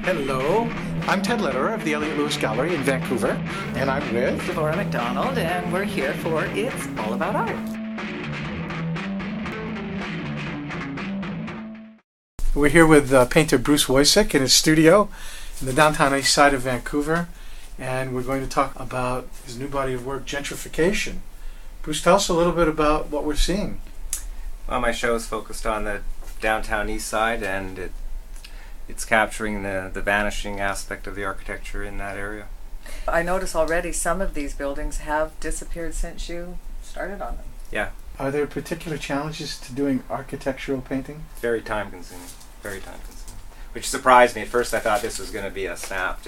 Hello, I'm Ted Lederer of the Elliott Lewis Gallery in Vancouver, and I'm with Deborah McDonald, and we're here for It's All About Art. We're here with painter Bruce Woycik in his studio in the downtown east side of Vancouver, and we're going to talk about his new body of work, Gentrification. Bruce, tell us a little bit about what we're seeing. Well, my show is focused on the downtown east side, and it's capturing the vanishing aspect of the architecture in that area. I notice already some of these buildings have disappeared since you started on them. Yeah. Are there particular challenges to doing architectural painting? Very time consuming. Which surprised me. At first I thought this was going to be a snap,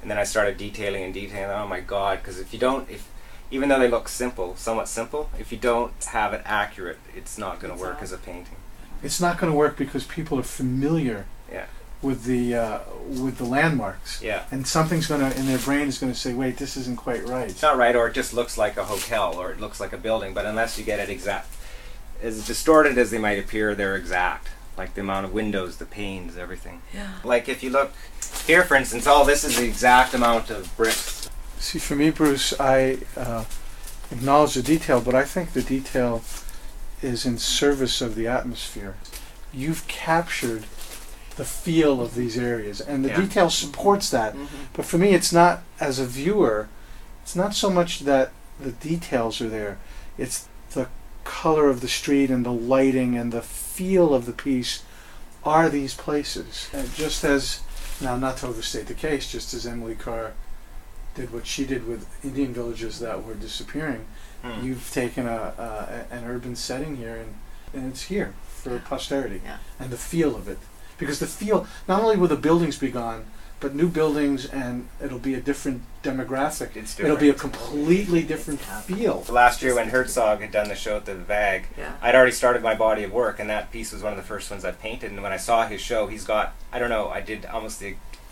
and then I started detailing, oh my god, because even though they look somewhat simple, if you don't have it accurate, it's not going to work as a painting. It's not going to work because people are familiar with the landmarks. Yeah. And something's going to, in their brain, is going to say, wait, this isn't quite right. It's not right, or it just looks like a hotel, or it looks like a building, but unless you get it exact, as distorted as they might appear, they're exact. Like the amount of windows, the panes, everything. Yeah. Like if you look here, for instance, all this is the exact amount of bricks. See, for me, Bruce, I acknowledge the detail, but I think the detail is in service of the atmosphere. You've captured the feel of these areas, and the detail supports that. Mm-hmm. But for me, it's not, as a viewer, it's not so much that the details are there, it's the color of the street and the lighting and the feel of the piece are these places. And just as, now not to overstate the case, just as Emily Carr did what she did with Indian villages that were disappearing, you've taken an urban setting here and it's here for posterity. Yeah. And the feel of it. Because the feel, not only will the buildings be gone, but new buildings, and it'll be a different demographic. It's It'll be a different. completely different feel. Last year when Herzog had done the show at the VAG, I'd already started my body of work, and that piece was one of the first ones I painted. And when I saw his show, he's got, I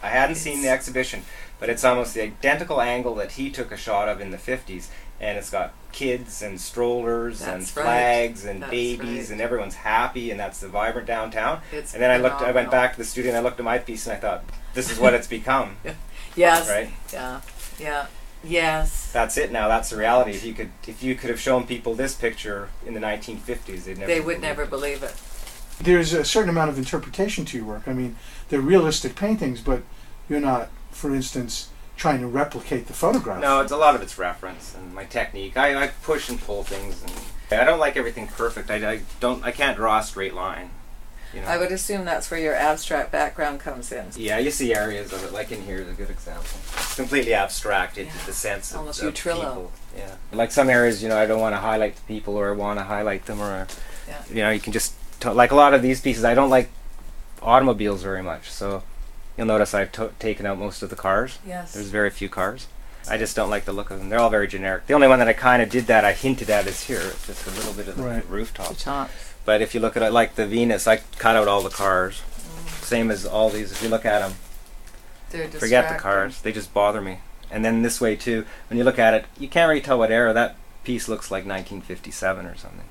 hadn't seen the exhibition, but it's almost the identical angle that he took a shot of in the 50s. And it's got kids and strollers and flags and babies, and everyone's happy, and that's the vibrant downtown. And then I went back to the studio and I looked at my piece and I thought, this is what it's become. Yes. Right? Yeah. Yes. That's it now. That's the reality. If you could have shown people this picture in the 1950s, they would never believe it. There's a certain amount of interpretation to your work. I mean, they're realistic paintings, but you're not, for instance, trying to replicate the photograph. No, it's a lot of it's reference and my technique. I push and pull things, and I don't like everything perfect. I can't draw a straight line. You know? I would assume that's where your abstract background comes in. Yeah, you see areas of it. Like in here is a good example. It's completely abstracted, the sense almost of Utrillo. people. Yeah, like some areas, I don't want to highlight the people, or want to highlight them, or you can just like a lot of these pieces. I don't like automobiles very much, so. You'll notice I've taken out most of the cars. Yes. There's very few cars. I just don't like the look of them. They're all very generic. The only one that I kind of did that, I hinted at, is here. It's just a little bit of the rooftop. But if you look at it like the Venus, I cut out all the cars. Same as all these. If you look at them, forget the cars. They just bother me. And then this way too, when you look at it, you can't really tell what era. That piece looks like 1957 or something.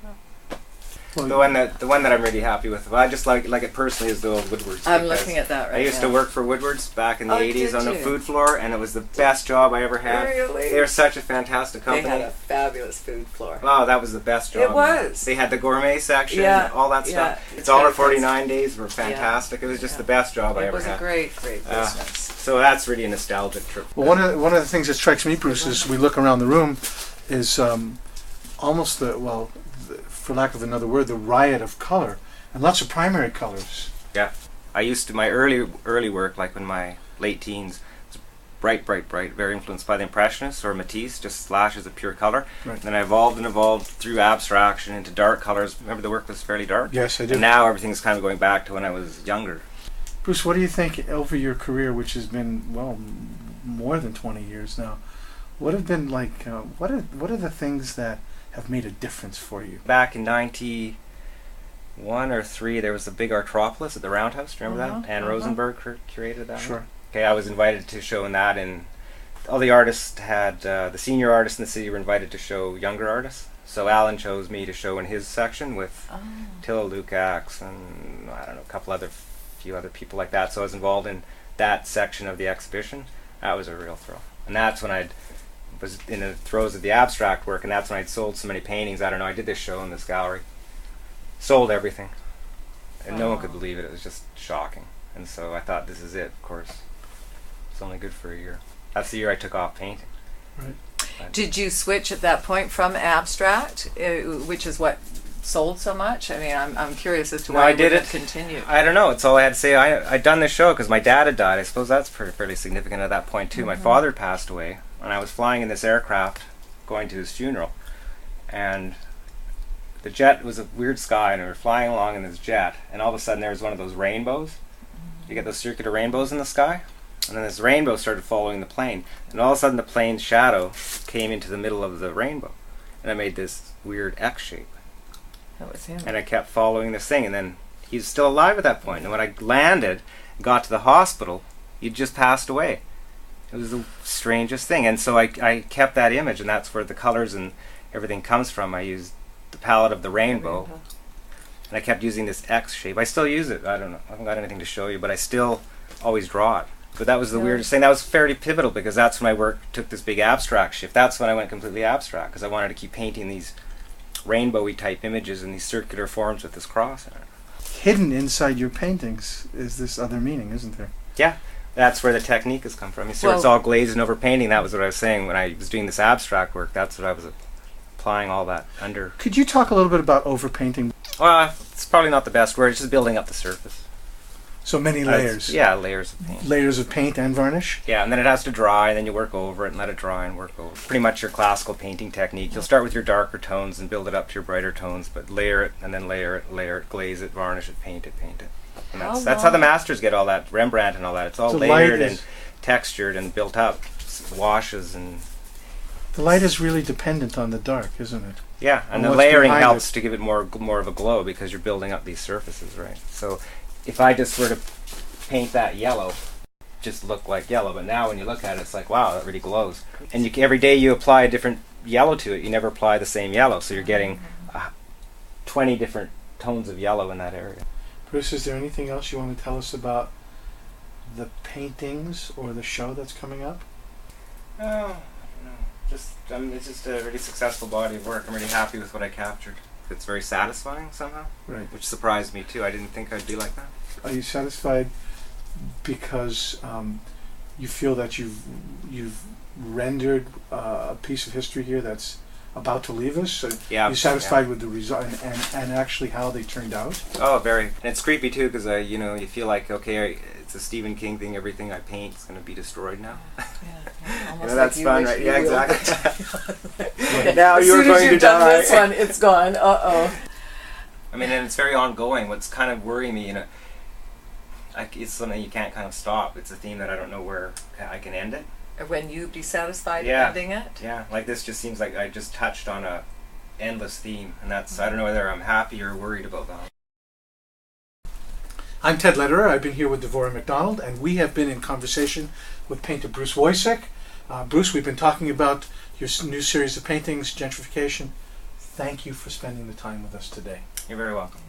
Well, the one that I'm really happy with, I just like it personally, is the old Woodwards. I'm looking at that right now. I used to work for Woodwards back in the 80s on the food floor, and it was the best job I ever had. Really? They were such a fantastic company. They had a fabulous food floor. Oh, that was the best job. It was. They had the gourmet section, all that stuff. It's all our 49 days were fantastic. It was just the best job I ever had. It was a great business. So that's really a nostalgic trip. Well, one of the things that strikes me, Bruce, is we look around the room, is almost for lack of another word, the riot of color, and lots of primary colors. Yeah, I used to, my early work, like in my late teens, was bright, very influenced by the Impressionists or Matisse, just slashes of pure color. Right. And then I evolved through abstraction into dark colors. Remember the work was fairly dark? Yes, I did. And now everything's kind of going back to when I was younger. Bruce, what do you think over your career, which has been, more than 20 years now, what have been like, what are the things that have made a difference for you? Back in 91 or 3, there was the big Artropolis at the Roundhouse. Do you remember that? Anne Rosenberg curated that. Sure. One? Okay, I was invited to show in that, and all the artists had, the senior artists in the city were invited to show younger artists. So Alan chose me to show in his section with Tilla Lukacs and I don't know, a few other people like that. So I was involved in that section of the exhibition, that was a real thrill. And that's when I was in the throes of the abstract work, and that's when I'd sold so many paintings. I don't know, I did this show in this gallery, sold everything, and no one could believe it. It was just shocking. And so I thought, this is it. Of course, it's only good for a year. That's the year I took off painting. Right. Did you switch at that point from abstract, which is what sold so much? I mean, I'm curious as to why I did it. Continue. I don't know. It's all I had to say. I'd done this show because my dad had died. I suppose that's fairly significant at that point too. My father passed away, and I was flying in this aircraft going to his funeral, and the jet was a weird sky, and we were flying along in this jet, and all of a sudden there was one of those rainbows. You get those circular rainbows in the sky, and then this rainbow started following the plane, and all of a sudden the plane's shadow came into the middle of the rainbow, and it made this weird X shape. That was him. And I kept following this thing, and then he was still alive at that point. And when I landed, got to the hospital, he'd just passed away. It was the strangest thing. And so I kept that image, and that's where the colors and everything comes from. I used the palette of the rainbow, and I kept using this X shape. I still use it. I don't know. I haven't got anything to show you, but I still always draw it. But that was the weirdest thing. That was fairly pivotal, because that's when my work took this big abstract shift. That's when I went completely abstract, because I wanted to keep painting these rainbowy type images in these circular forms with this cross in it. Hidden inside your paintings is this other meaning, isn't there? Yeah, that's where the technique has come from. You see, it's all glazed and over painting. That was what I was saying when I was doing this abstract work. That's what I was applying all that under. Could you talk a little bit about overpainting? Well, it's probably not the best word. It's just building up the surface. So many layers. Yeah, layers of paint. Layers of paint and varnish? Yeah, and then it has to dry, and then you work over it and let it dry and work over it. Pretty much your classical painting technique. You'll start with your darker tones and build it up to your brighter tones, but layer it, and then layer it, glaze it, varnish it, paint it. And that's how the masters get all that, Rembrandt and all that. It's all layered and textured and built up. Washes and... The light is really dependent on the dark, isn't it? Yeah, and the layering helps to give it more of a glow, because you're building up these surfaces, right? So if I just were to paint that yellow, just look like yellow, but now when you look at it, it's like, wow, that really glows. And every day you apply a different yellow to it. You never apply the same yellow, so you're getting 20 different tones of yellow in that area. Bruce, is there anything else you want to tell us about the paintings or the show that's coming up? No, I don't know. It's just a really successful body of work. I'm really happy with what I captured. It's very satisfying somehow, right? Which surprised me too. I didn't think I'd be like that. Are you satisfied because you feel that you've rendered a piece of history here that's about to leave us? So you're satisfied with the result and actually how they turned out? Oh, very. And it's creepy too, because you feel like, okay, it's a Stephen King thing. Everything I paint is going to be destroyed now. Almost that's like fun, right? Yeah, exactly. Now you're going to die. This one, it's gone. I mean, and it's very ongoing. What's kind of worrying me, it's something you can't kind of stop. It's a theme that I don't know where I can end it. When you'd be satisfied ending it? Yeah, like this just seems like I just touched on a endless theme, and that's, I don't know whether I'm happy or worried about that. I'm Ted Lederer. I've been here with Devorah MacDonald, and we have been in conversation with painter Bruce Woycik. Bruce, we've been talking about your new series of paintings, Gentrification. Thank you for spending the time with us today. You're very welcome.